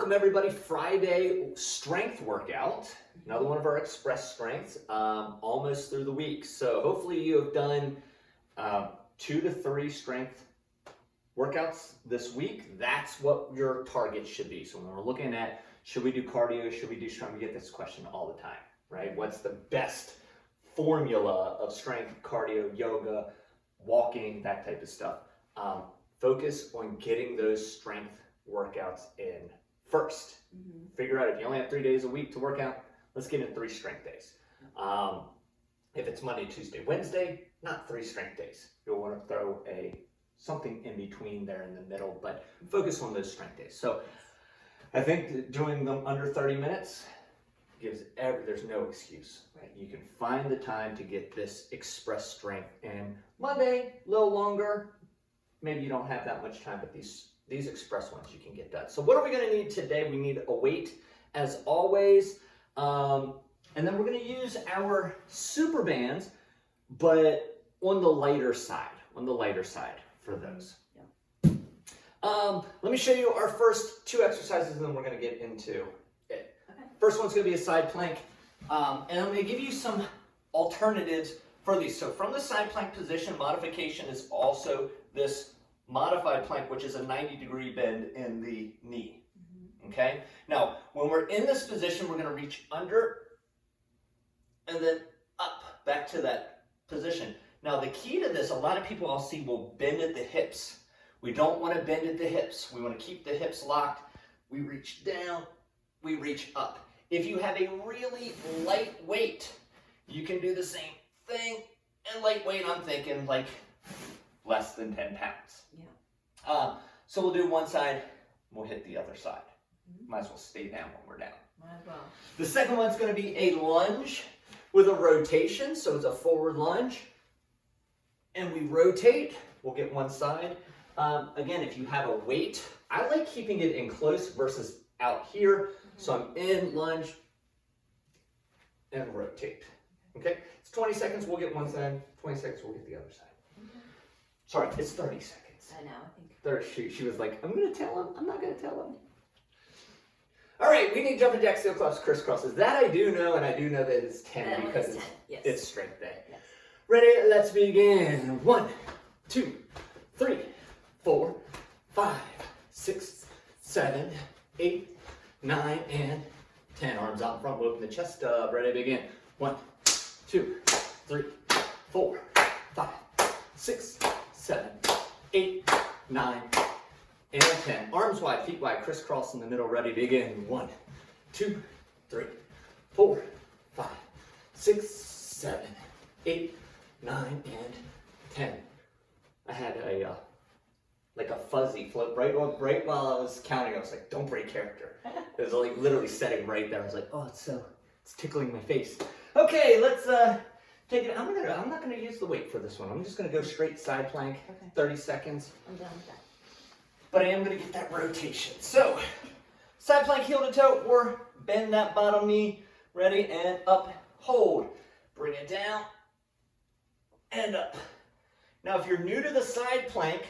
welcome everybody. Friday strength workout, another one of our express strengths, almost through the week. So hopefully you have done 2 to 3 strength workouts this week. That's what your target should be. So when we're looking at, should we do cardio, should we do strength, we get this question all the time, right? What's the best formula of strength, cardio, yoga, walking, that type of stuff? Focus on getting those strength workouts in first. Figure out if you only have 3 days a week to work out, let's get in 3 strength days. If it's Monday, Tuesday, Wednesday, not 3 strength days. You'll want to throw something in between there in the middle, but focus on those strength days. So I think that doing them under 30 minutes there's no excuse. Right? You can find the time to get this express strength in. Monday, a little longer. Maybe you don't have that much time, but these express ones you can get done. So what are we going to need today? We need a weight, as always, and then we're going to use our super bands, but on the lighter side. For those. Let me show you our first 2 exercises, and then we're going to get into it. Okay. First one's going to be a side plank, and I'm going to give you some alternatives for these. So from the side plank position, modification is also this modified plank, which is a 90-degree bend in the knee. Okay? Now, when we're in this position, we're going to reach under and then up, back to that position. Now, the key to this, a lot of people I'll see will bend at the hips. We don't want to bend at the hips. We want to keep the hips locked. We reach down, we reach up. If you have a really light weight, you can do the same thing. And lightweight, I'm thinking like less than 10 pounds. Yeah. So we'll do one side, we'll hit the other side. Might as well stay down when we're down. Might as well. The second one's going to be a lunge with a rotation. So it's a forward lunge. And we rotate, we'll get one side. Again, if you have a weight, I like keeping it in close versus out here. So I'm in, lunge, and rotate. Okay? It's 20 seconds, we'll get one side. 20 seconds, we'll get the other side. Sorry, it's 30 seconds. I know, I think. She was like, I'm going to tell him. I'm not going to tell him. All right, we need jumping jacks, steel clubs, crisscrosses. That I do know, and I do know that it's 10 because it's strength day. Yes. Ready? Let's begin. 1, 2, 3, 4, 5, 6, 7, 8, 9, and 10. Arms out in front, open the chest up. Ready? Begin. 1, 2, 3, 4, 5, 6, 7, 8, 9, and 10. Arms wide, feet wide, crisscross in the middle. Ready, begin. 1, 2, 3, 4, 5, 6, 7, 8, 9, and 10. I had a fuzzy float right while I was counting. I was like, don't break character. It was like literally setting right there. I was like, oh, it's tickling my face. Okay, let's take it. I'm not gonna use the weight for this one. I'm just gonna go straight side plank. Okay. 30 seconds. I'm done with that. But I am gonna get that rotation. So, side plank, heel to toe, or bend that bottom knee. Ready, and up, hold. Bring it down, and up. Now, if you're new to the side plank,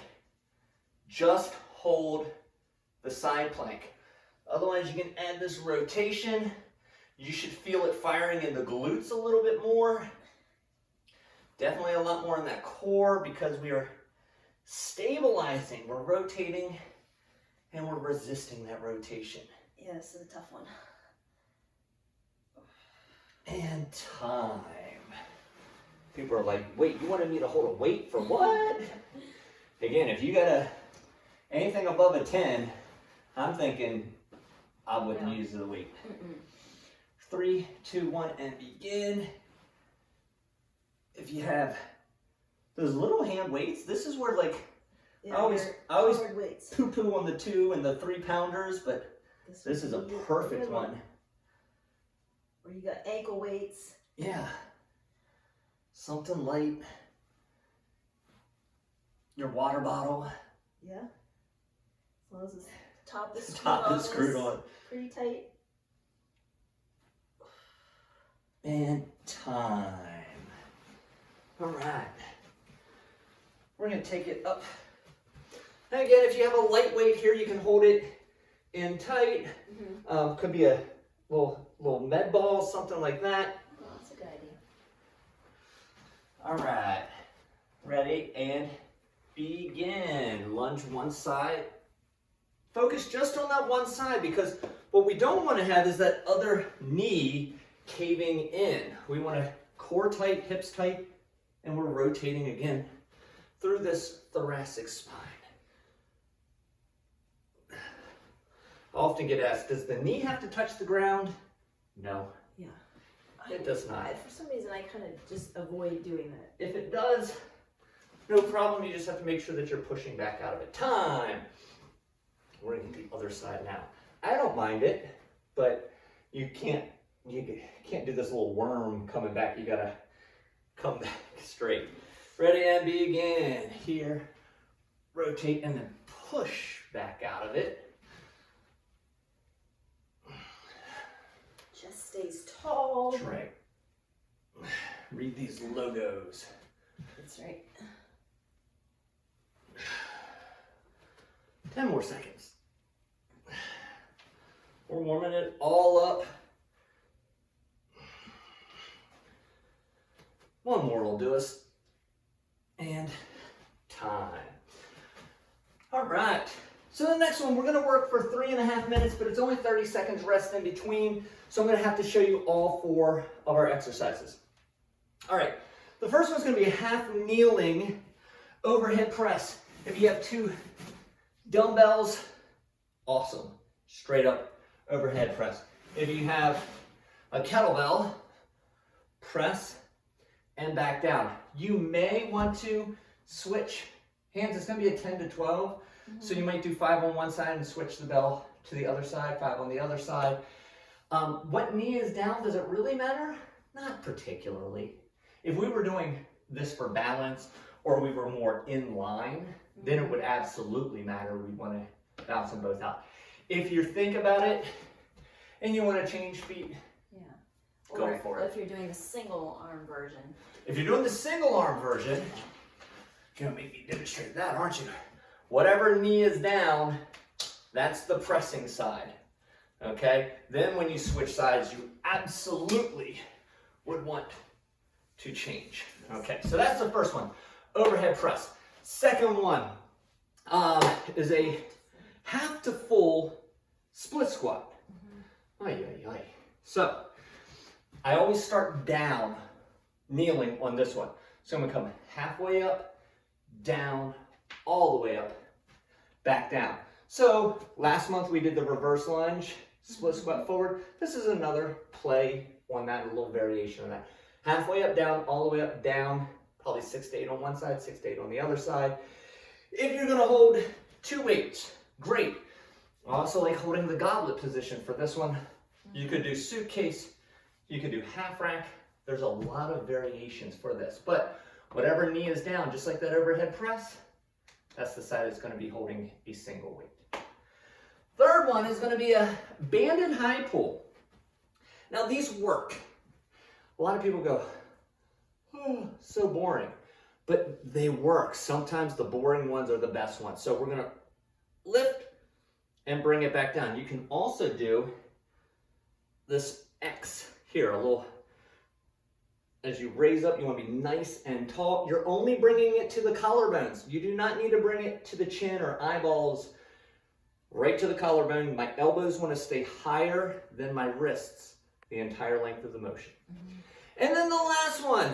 just hold the side plank. Otherwise, you can add this rotation. You should feel it firing in the glutes a little bit more. Definitely a lot more in that core because we are stabilizing. We're rotating and we're resisting that rotation. Yeah, this is a tough one. And time. People are like, wait, you wanted me to hold a weight for what? Again, if you got anything above a 10, I'm thinking I wouldn't use the weight. 3, 2, 1, and begin. If you have those little hand weights, this is where I always poo-poo on the 2 and the 3 pounders, but this is a perfect one. Or you got ankle weights. Yeah. Something light. Your water bottle. Yeah. As long as the top is screwed on. Pretty tight. And time. All right. We're going to take it up. And again, if you have a light weight here, you can hold it in tight. Mm-hmm. Could be a little med ball, something like that. Oh, that's a good idea. All right, ready and begin. Lunge one side. Focus just on that one side, because what we don't want to have is that other knee caving in. We want to core tight, hips tight, and we're rotating again through this thoracic spine. I often get asked, does the knee have to touch the ground? No. Yeah. It does not. For some reason, I kind of just avoid doing that. If it does, no problem. You just have to make sure that you're pushing back out of it. Time. We're going to the other side now. I don't mind it, but you can't do this little worm coming back. You got to come back straight. Ready and begin. Here, rotate and then push back out of it. Just stays tall. That's right. Read these logos. That's right. 10 more seconds. We're warming it all up. One more will do us. And time. All right. So the next one, we're going to work for 3.5 minutes, but it's only 30 seconds rest in between. So I'm going to have to show you all 4 of our exercises. All right. The first one's going to be a half kneeling overhead press. If you have 2 dumbbells, awesome. Straight up overhead press. If you have a kettlebell, press and back down. You may want to switch hands. It's going to be a 10 to 12. So you might do 5 on one side and switch the bell to the other side, 5 on the other side. What knee is down, does it really matter? Not particularly. If we were doing this for balance or we were more in line, then it would absolutely matter. We'd want to bounce them both out. If you think about it and you want to change feet, go for it. If you're doing the single arm version. If you're doing the single arm version, you're going to make me demonstrate that, aren't you? Whatever knee is down, that's the pressing side, okay? Then when you switch sides, you absolutely would want to change. Okay, so that's the first one, overhead press. Second one is a half to full split squat. So I always start down, kneeling on this one. So I'm gonna come halfway up, down, all the way up, back down. So last month we did the reverse lunge, split squat forward. This is another play on that, a little variation on that. Halfway up, down, all the way up, down, probably 6 to 8 on one side, 6 to 8 on the other side. If you're gonna hold 2 weights, great. I also like holding the goblet position for this one. You could do suitcase, you could do half rack. There's a lot of variations for this, but whatever knee is down, just like that overhead press, that's the side that's going to be holding a single weight. Third one is going to be a banded high pull. Now these work. A lot of people go, oh, so boring, but they work. Sometimes the boring ones are the best ones. So we're going to lift and bring it back down. You can also do this X here, a little. As you raise up, you want to be nice and tall. You're only bringing it to the collarbones. You do not need to bring it to the chin or eyeballs, right to the collarbone. My elbows want to stay higher than my wrists the entire length of the motion. And then the last one,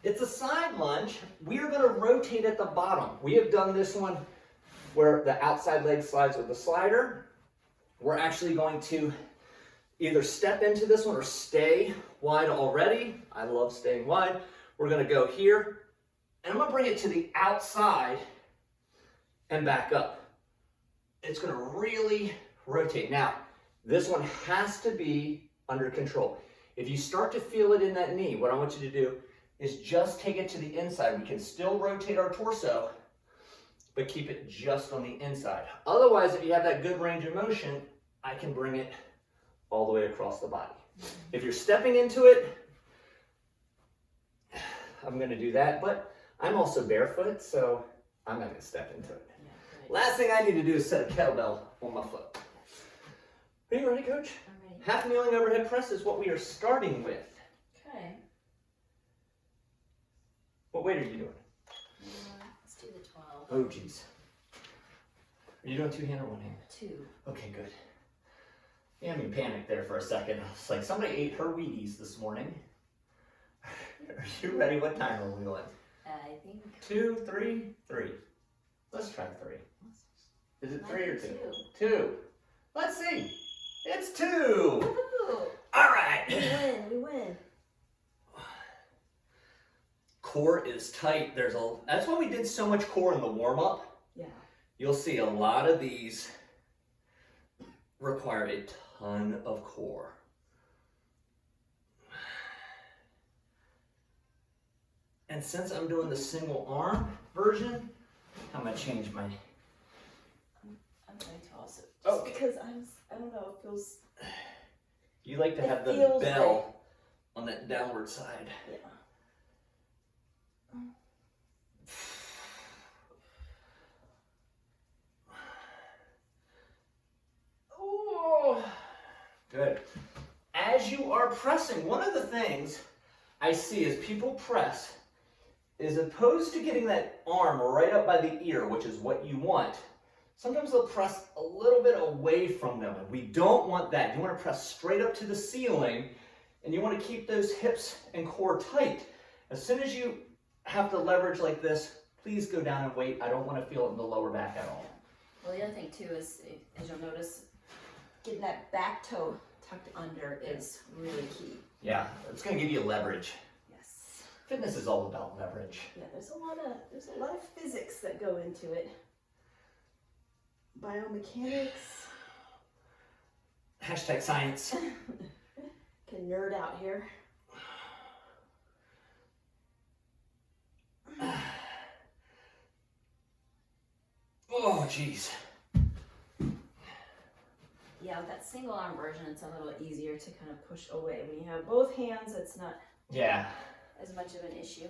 it's a side lunge. We are going to rotate at the bottom. We have done this one where the outside leg slides with the slider. We're actually going to either step into this one or stay wide already. I love staying wide. We're going to go here, and I'm going to bring it to the outside and back up. It's going to really rotate. Now, this one has to be under control. If you start to feel it in that knee, what I want you to do is just take it to the inside. We can still rotate our torso, but keep it just on the inside. Otherwise, if you have that good range of motion, I can bring it all the way across the body. If you're stepping into it, I'm going to do that, but I'm also barefoot, so I'm not going to step into it. Last thing I need to do is set a kettlebell on my foot. Are you ready, Coach? I'm ready. Half kneeling overhead press is what we are starting with. Okay. What weight are you doing? Let's do the 12. Oh, geez. Are you doing two-hand or one-hand? 2. Okay, good. You had me panicked there for a second. It's like somebody ate her Wheaties this morning. Are you ready? What time are we going? I think 2, 3, 3. Let's try 3. Is it 3 or 2? 2. 2. Let's see. It's 2. Woohoo! All right. We win. Core is tight. That's why we did so much core in the warm-up. Yeah. You'll see a lot of these require a ton of core. And since I'm doing the single arm version, I'm gonna change my. I'm going to also. Oh. Because I don't know, it feels. You like to It have the feels bell on that downward side. Yeah. Oh, good. As you are pressing, one of the things I see as people press is opposed to getting that arm right up by the ear, which is what you want, sometimes they'll press a little bit away from them. And we don't want that. You want to press straight up to the ceiling, and you want to keep those hips and core tight. As soon as you have to leverage like this, please go down and wait. I don't want to feel it in the lower back at all. Well, the other thing too is, as you'll notice, getting that back toe tucked under is really key. Yeah, it's going to give you leverage. Yes. Fitness is all about leverage. Yeah, there's a lot of physics that go into it. Biomechanics. Hashtag science. Can nerd out here. Oh, geez. Yeah, with that single arm version, it's a little easier to kind of push away. When you have both hands, it's not Yeah. as much of an issue.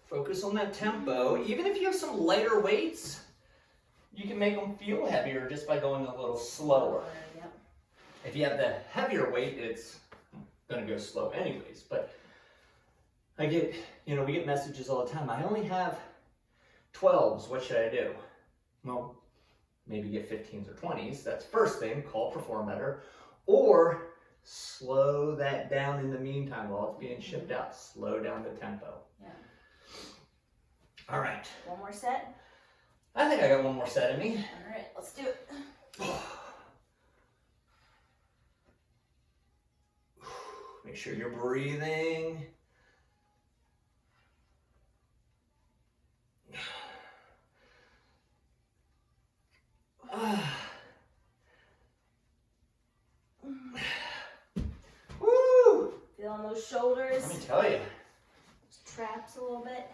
Focus on that tempo. Even if you have some lighter weights, you can make them feel heavier just by going a little slower. Yep. If you have the heavier weight, it's going to go slow anyways. But we get messages all the time. I only have 12s. What should I do? Well, maybe get 15s or 20s. That's first thing. Call Perform Better. Or slow that down in the meantime while it's being shipped out. Slow down the tempo. Yeah. All right. One more set. I think I got one more set in me. All right, let's do it. Make sure you're breathing. Woo! Feeling those shoulders. Let me tell you. Traps a little bit.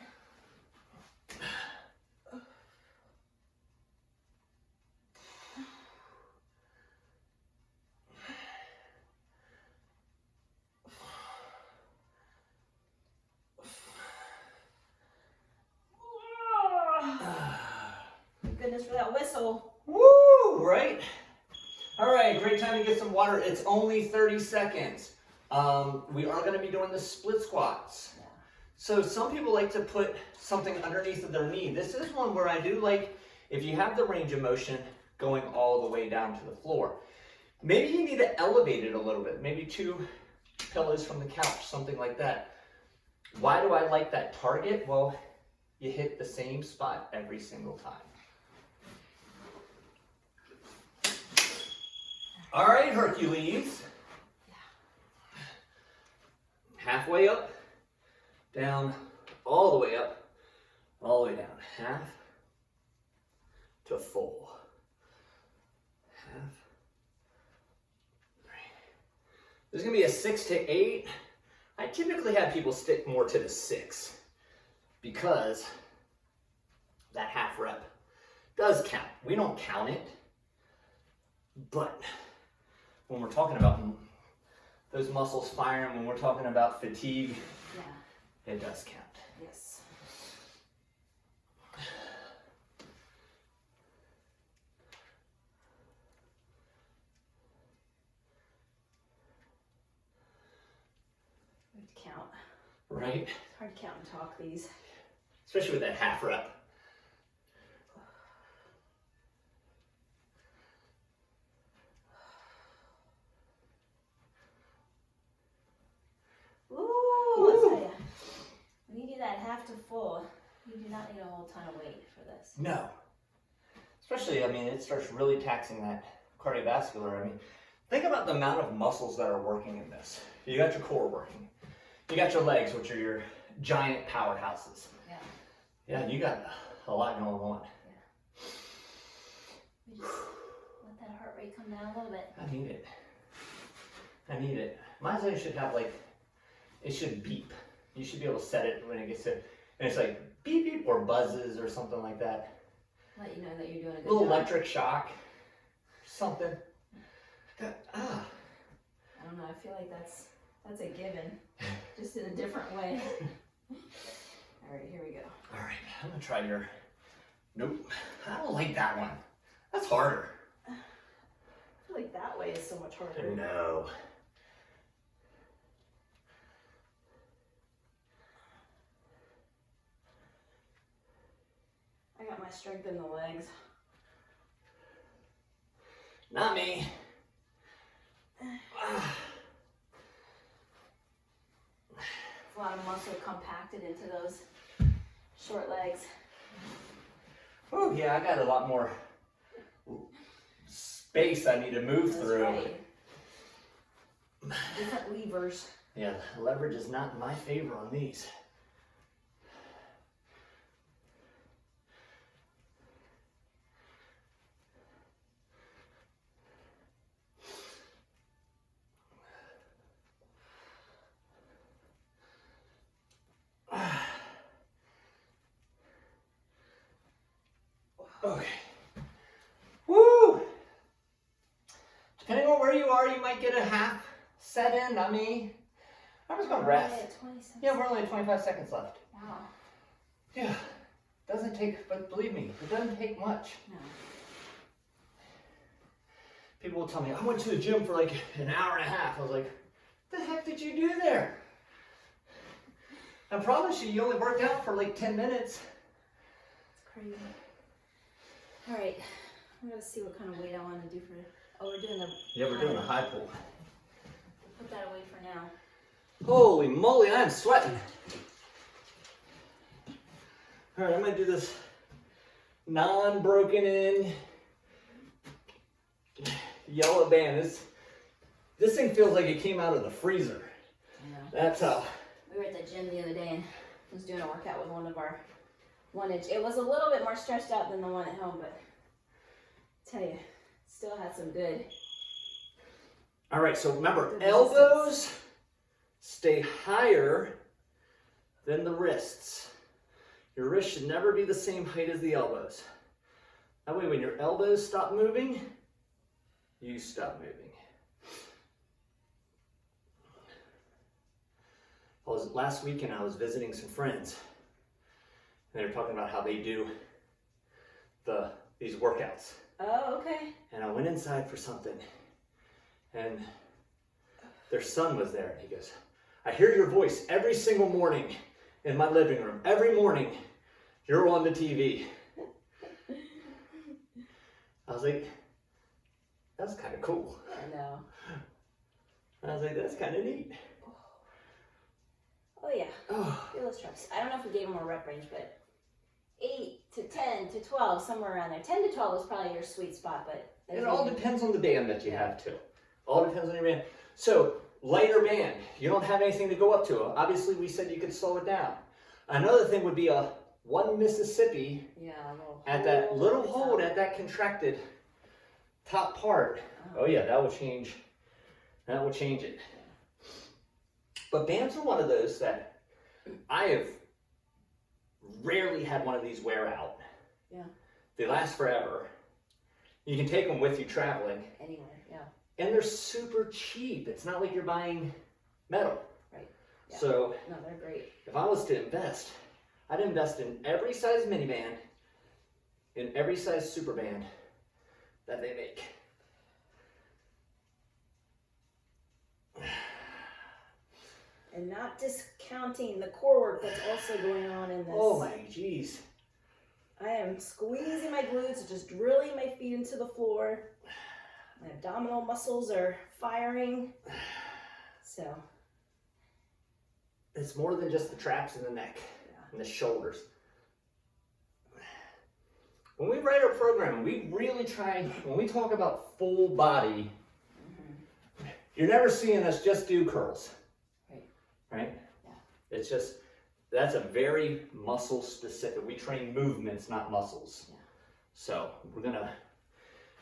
Goodness for that whistle. Woo! Right? All right, great time to get some water. It's only 30 seconds. We are going to be doing the split squats. Yeah. So some people like to put something underneath of their knee. This is one where I do like, if you have the range of motion, going all the way down to the floor. Maybe you need to elevate it a little bit. Maybe 2 pillows from the couch, something like that. Why do I like that target? Well, you hit the same spot every single time. All right, Hercules. Halfway up, down, all the way up, all the way down. Half to full. Half. 3. There's going to be a 6 to 8. I typically have people stick more to the 6 because that half rep does count. We don't count it, but when we're talking about those muscles firing, when we're talking about fatigue, it does count. Yes. Hard to count. Right? It's hard to count and talk these. Especially with that half rep. Let's tell you, when you do that half to full, you do not need a whole ton of weight for this. No. Especially, I mean, it starts really taxing that cardiovascular. I mean, think about the amount of muscles that are working in this. You got your core working. You got your legs, which are your giant powerhouses. Yeah. Yeah, you got a lot going on. Yeah. We just let that heart rate come down a little bit. I need it. I need it. Mine should have like, it should beep. You should be able to set it when it gets to, and it's like beep beep or buzzes or something like that. Let you know that you're doing a good Little job. electric shock, something. I don't know. I feel like that's a given, just in a different way. All right, here we go. All right, I'm gonna try your. Nope, I don't like that one. That's harder. I feel like that way is so much harder. No. I got my strength in the legs. Not me. A lot of muscle compacted into those short legs. Oh yeah, I got a lot more space I need to move That's through. right. Different levers. Yeah, leverage is not in my favor on these. Okay. Woo! Depending on where you are, you might get a half set in, not me. I'm just gonna rest. Yeah, we're only at 25 seconds left. Wow. Yeah. Doesn't take, but believe me, it doesn't take much. No. People will tell me, I went to the gym for like an hour and a half. I was like, what the heck did you do there? I promise you, you only worked out for like 10 minutes. It's crazy. All right, I'm gonna see what kind of weight I want to do for. Oh, we're doing the. Yeah, we're doing a high pull. Put that away for now. Holy moly, I'm sweating. All right, I'm gonna do this non-broken in yellow band. This thing feels like it came out of the freezer. I know. That's how. We were at the gym the other day and was doing a workout with one of our 1 inch. It was a little bit more stretched out than the one at home, but I tell you, still had some good. All right, so remember, Good elbows stay higher than the wrists. Your wrists should never be the same height as the elbows. That way, when your elbows stop moving, you stop moving. Last weekend, I was visiting some friends, and they were talking about how they do these workouts. Oh, okay. And I went inside for something, and their son was there, and he goes, I hear your voice every single morning in my living room. Every morning, you're on the TV. I was like, that's kind of cool. I know. I was like, that's kind of neat. Oh, yeah. Oh, Feel those reps. I don't know if we gave them a rep range, but 8 to 10 to 12, somewhere around there. 10 to 12 is probably your sweet spot, but it all depends on the band that you have too. All depends on your band. So, lighter band, you don't have anything to go up to. Obviously, we said you could slow it down. Another thing would be a 1 Mississippi at that little hold at that contracted top part. Oh yeah, that will change. That will change it. But bands are one of those that I have rarely had one of these wear out. Yeah. They last forever. You can take them with you traveling. Anywhere, yeah. And they're super cheap. It's not like you're buying metal. Right. Yeah. So No, they're great. if I was to invest, I'd invest in every size miniband, in every size super band that they make. And not discounting the core work that's also going on in this. Oh my geez. I am squeezing my glutes, just drilling my feet into the floor. My abdominal muscles are firing. So. It's more than just the traps and the neck and the shoulders. When we write our program, we really try, when we talk about full body, you're never seeing us just do curls. Right? Yeah. It's just, that's a very muscle specific. We train movements, not muscles. Yeah. So we're gonna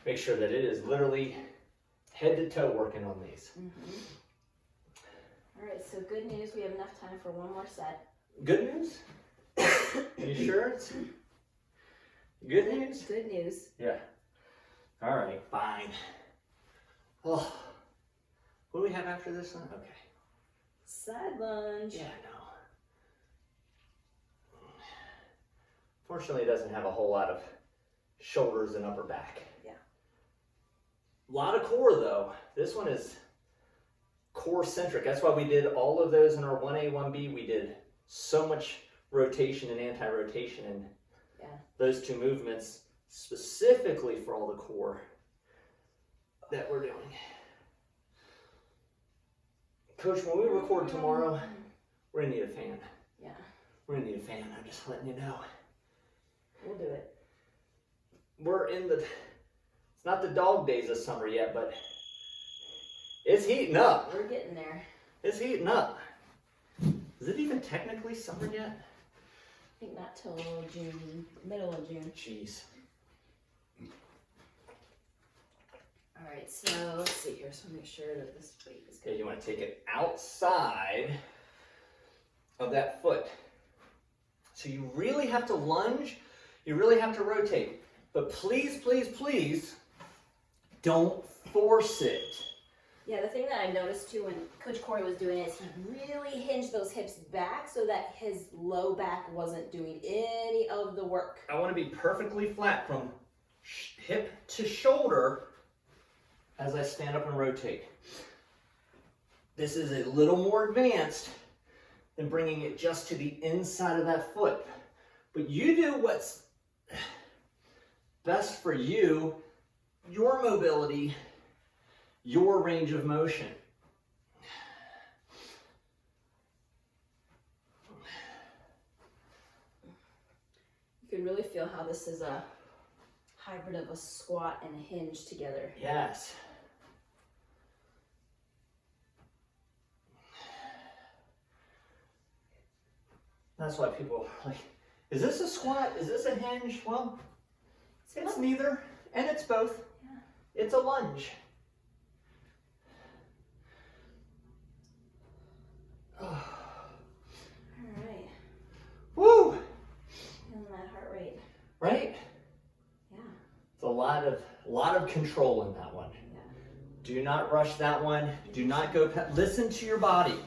make sure that it is literally head to toe working on these. All right, so good news, we have enough time for one more set. Good news? Are you sure it's good news? Good news. Yeah. All right, fine. Oh, what do we have after this one? Okay. Side lunge. Yeah, no. Fortunately, it doesn't have a whole lot of shoulders and upper back. Yeah. A lot of core though. This one is core centric. That's why we did all of those in our 1A, 1B. We did so much rotation and anti-rotation in those two movements specifically for all the core that we're doing. Coach, when we record tomorrow, we're gonna need a fan. Yeah. We're gonna need a fan, I'm just letting you know. We'll do it. We're in the, it's not the dog days of summer yet, but it's heating up. We're getting there. It's heating up. Is it even technically summer yet? I think not till June, middle of June. Jeez. All right, so let's see here. So make sure that this weight is Okay, good. you want to take it outside of that foot. So you really have to lunge, you really have to rotate. But please, please, please, don't force it. Yeah, the thing that I noticed too when Coach Corey was doing it is he really hinged those hips back so that his low back wasn't doing any of the work. I want to be perfectly flat from hip to shoulder as I stand up and rotate. This is a little more advanced than bringing it just to the inside of that foot. But you do what's best for you, your mobility, your range of motion. You can really feel how this is a hybrid of a squat and a hinge together. Yes. That's why people are like, is this a squat? Is this a hinge? Well, it's neither, and it's both. Yeah. It's a lunge. All right. Woo! Feeling that heart rate. Right? Yeah. It's a lot of control in that one. Yeah. Do not rush that one. Do not go listen to your body.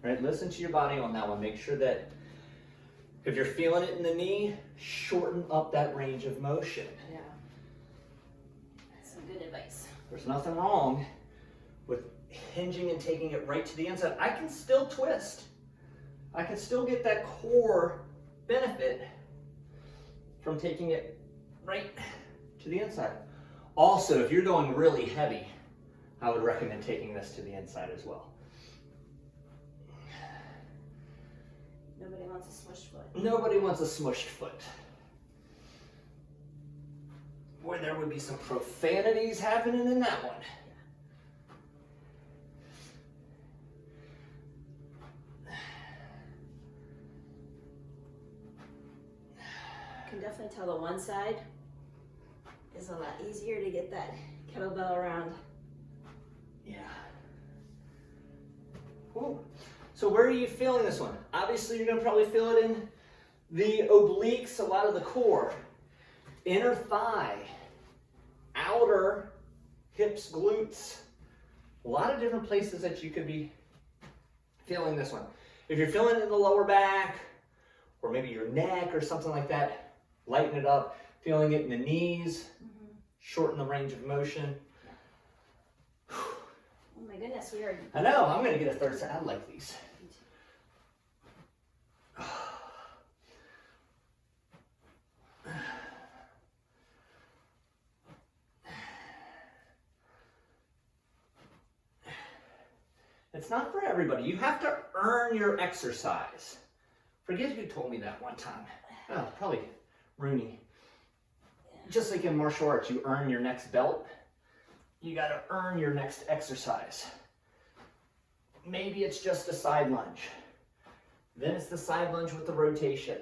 Right? Listen to your body on that one. Make sure that if you're feeling it in the knee, shorten up that range of motion. Yeah. That's some good advice. There's nothing wrong with hinging and taking it right to the inside. I can still twist. I can still get that core benefit from taking it right to the inside. Also, if you're going really heavy, I would recommend taking this to the inside as well. Nobody wants a smushed foot. Nobody wants a smushed foot. Boy, there would be some profanities happening in that one. You can definitely tell the one side is a lot easier to get that kettlebell around. Yeah. Whoa. So where are you feeling this one? Obviously, you're going to probably feel it in the obliques, a lot of the core. inner thigh, outer hips, glutes. A lot of different places that you could be feeling this one. If you're feeling it in the lower back, or maybe your neck or something like that, lighten it up. Feeling it in the knees, shorten the range of motion. Oh my goodness, we are. I know, I'm gonna get a third set. I like these. It's not for everybody. You have to earn your exercise. Forget who told me that one time. Oh, probably Rooney. Just like in martial arts, you earn your next belt. You got to earn your next exercise. Maybe it's just a side lunge. Then it's the side lunge with the rotation.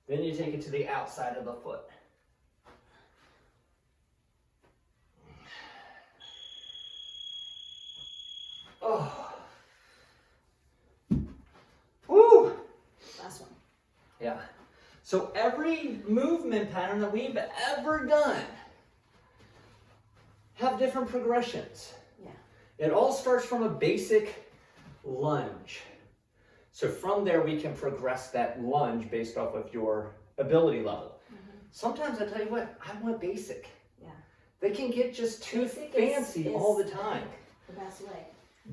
Then you take it to the outside of the foot. Oh. Woo! Last one. Yeah. So every movement pattern that we've ever done have different progressions. Yeah. It all starts from a basic lunge. So from there we can progress that lunge based off of your ability level. Sometimes I tell you what, I want basic. Yeah. They can get just too Basic fancy is all the time. The best way.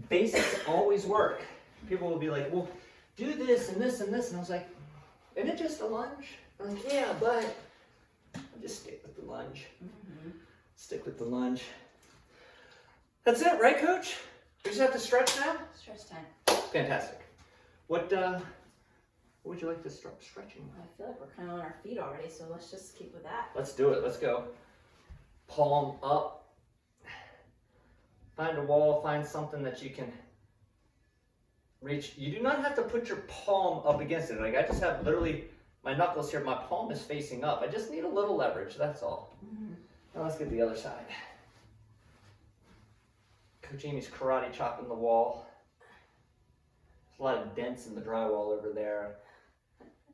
Basics always work. People will be like, well, do this and this and this. And I was like, isn't it just a lunge? I'm like, yeah, but I'll just stick with the lunge. Stick with the lunge. That's it, right, Coach? We just have to stretch now? Stretch time. Fantastic. What would you like to start stretching? I feel like we're kind of on our feet already, so let's just keep with that. Let's do it. Let's go. Palm up. Find a wall. Find something that you can reach. You do not have to put your palm up against it. Like I just have literally my knuckles here. My palm is facing up. I just need a little leverage. That's all. Now let's get the other side. Coach Amy's karate chopping the wall. There's a lot of dents in the drywall over there.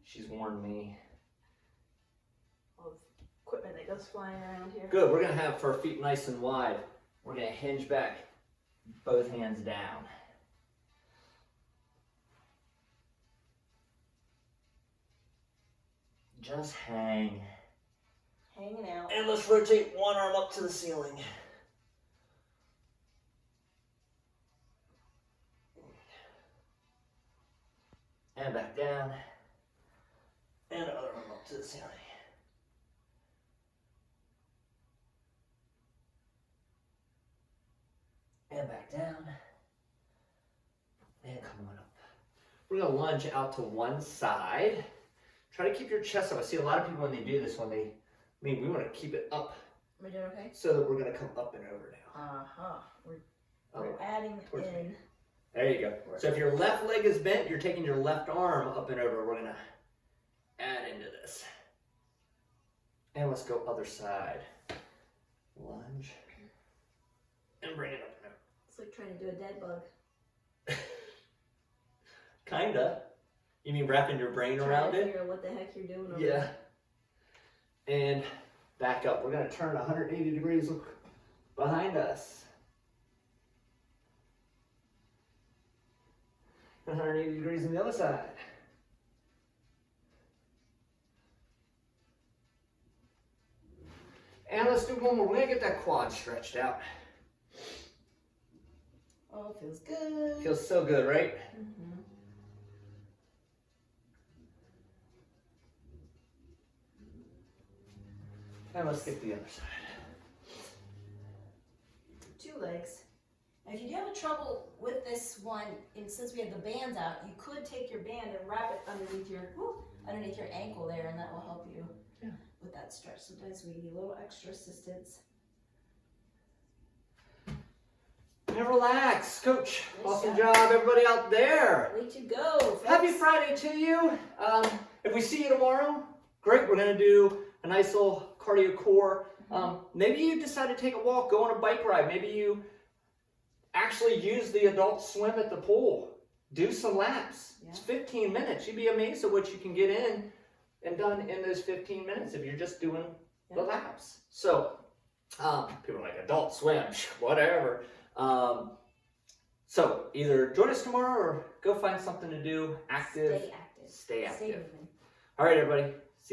She's warned me. All the equipment that goes flying around here. Good. We're going to have our feet nice and wide. We're going to hinge back, both hands down. Just hang. Hanging out. And let's rotate one arm up to the ceiling. And back down. And other arm up to the ceiling. And back down. And come on up. We're going to lunge out to one side. Try to keep your chest up. I see a lot of people when they do this, we want to keep it up. Am I doing okay? So that we're going to come up and over now. We're adding towards in. me. There you go. So if your left leg is bent, you're taking your left arm up and over. We're going to add into this. And let's go other side. Lunge. And bring it up and over. It's like trying to do a dead bug. Kinda. You mean wrapping your brain Trying around to it? figure out what the heck you're doing over Yeah. And back up. We're going to turn 180 degrees behind us. 180 degrees on the other side. And let's do one more. We're going to get that quad stretched out. Oh, it feels good. Feels so good, right? And let's get the other side. 2 legs. And if you do have trouble with this one, and since we have the bands out, you could take your band and wrap it underneath your ankle there, and that will help you with that stretch. Sometimes we need a little extra assistance. And relax, Coach. Nice Awesome job. job, everybody out there. Way to go, folks. Happy Friday to you. If we see you tomorrow, great. We're going to do a nice little cardio core. Maybe you decide to take a walk, go on a bike ride. Maybe you actually use the adult swim at the pool. Do some laps. Yeah. It's 15 minutes. You'd be amazed at what you can get in and done in those 15 minutes if you're just doing the Yeah. laps. So people are like, Adult Swim, whatever. So either join us tomorrow or go find something to do. Active. Stay active. Stay active. Stay moving. All right, everybody.